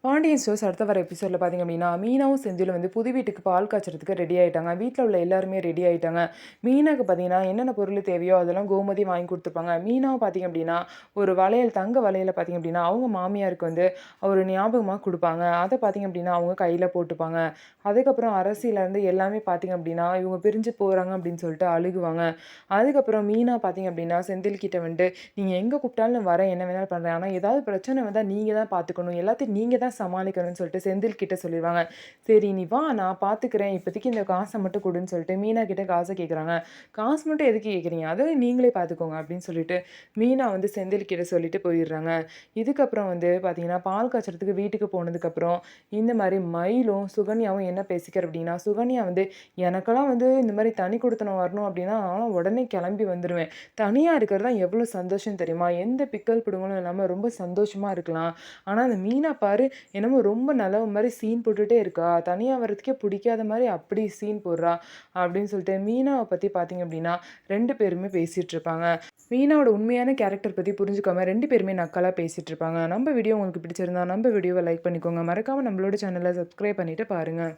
Pandian stores அடுத்த வர எபிசோடில் பார்த்திங்க அப்படின்னா, மீனாவும் செந்திலும் வந்து புது வீட்டுக்கு பால் காய்ச்சறதுக்கு ரெடி ஆகிட்டாங்க. வீட்டில் உள்ள எல்லாருமே ரெடி ஆகிட்டாங்க. மீனாவுக்கு பார்த்தீங்கன்னா என்னென்ன பொருள் தேவையோ அதெல்லாம் கோமதி வாங்கி கொடுத்துருப்பாங்க. மீனாவும் பார்த்திங்க அப்படின்னா ஒரு வளையல், தங்க வளையலை பார்த்திங்க அப்படின்னா அவங்க மாமியாருக்கு வந்து ஒரு ஞாபகமாக கொடுப்பாங்க. அதை பார்த்திங்க அப்படின்னா அவங்க கையில் போட்டுப்பாங்க. அதுக்கப்புறம் அரசியிலேருந்து எல்லாமே பார்த்திங்க அப்படின்னா இவங்க பிரிஞ்சு போகிறாங்க அப்படின்னு சொல்லிட்டு அழுகுவாங்க. அதுக்கப்புறம் மீனா பார்த்திங்க அப்படின்னா செந்தில் கிட்ட வந்துட்டு, நீங்கள் எங்கே கூப்பிட்டாலும் நான் வரேன், என்ன வேணாலும் பண்ணுறேன், ஆனால் ஏதாவது பிரச்சனை வந்தால் நீங்கள் தான் பார்த்துக்கணும், எல்லாத்தையும் நீங்கள் தான் சமாளிக்கணும்னு சொல்லிட்டு செந்தில் கிட்ட சொல்லிடுவாங்க. சரி நீ வா நான் பார்த்துக்கிறேன், இப்போதைக்கு இந்த காசை மட்டும் கொடுன்னு சொல்லிட்டு மீனா கிட்ட காசை கேட்குறாங்க. காசு மட்டும் எதுக்கு கேட்குறீங்க, அதை நீங்களே பார்த்துக்கோங்க அப்படின்னு சொல்லிட்டு மீனா வந்து செந்தில் கிட்ட சொல்லிட்டு போயிடுறாங்க. இதுக்கப்புறம் வந்து பார்த்தீங்கன்னா பால் காய்ச்சறதுக்கு வீட்டுக்கு போனதுக்கப்புறம் இந்த மாதிரி மயிலும் சுகன்யாவும் என்ன பேசிக்கிற அப்படின்னா, சுகன்யா வந்து எனக்கெல்லாம் வந்து இந்த மாதிரி தனி கொடுத்தனம் வரணும் அப்படின்னா நான்லாம் உடனே கிளம்பி வந்துடுவேன். தனியாக இருக்கிறது தான் எவ்வளோ சந்தோஷம் தெரியுமா, எந்த பிக்கல் பிடுங்கலும் இல்லாமல் ரொம்ப சந்தோஷமாக இருக்கலாம். ஆனால் அந்த மீனா பாரு என்னமோ ரொம்ப நல்ல மாதிரி சீன் போட்டுகிட்டே இருக்கா, தனியாக வர்றதுக்கே பிடிக்காத மாதிரி அப்படி சீன் போடுறா அப்படின்னு சொல்லிட்டு மீனாவை பற்றி பார்த்தீங்க அப்படின்னா 2 பேருமே பேசிகிட்டு இருப்பாங்க. மீனாவோட உண்மையான கேரக்டர் பற்றி புரிஞ்சுக்காம 2 பேருமே நக்கலாக பேசிகிட்டு இருப்பாங்க. நம்ம வீடியோ உங்களுக்கு பிடிச்சிருந்தா நம்ம வீடியோவை லைக் பண்ணிக்கோங்க. மறக்காமல் நம்மளோட சேனலை சப்ஸ்கிரைப் பண்ணிவிட்டு பாருங்கள்.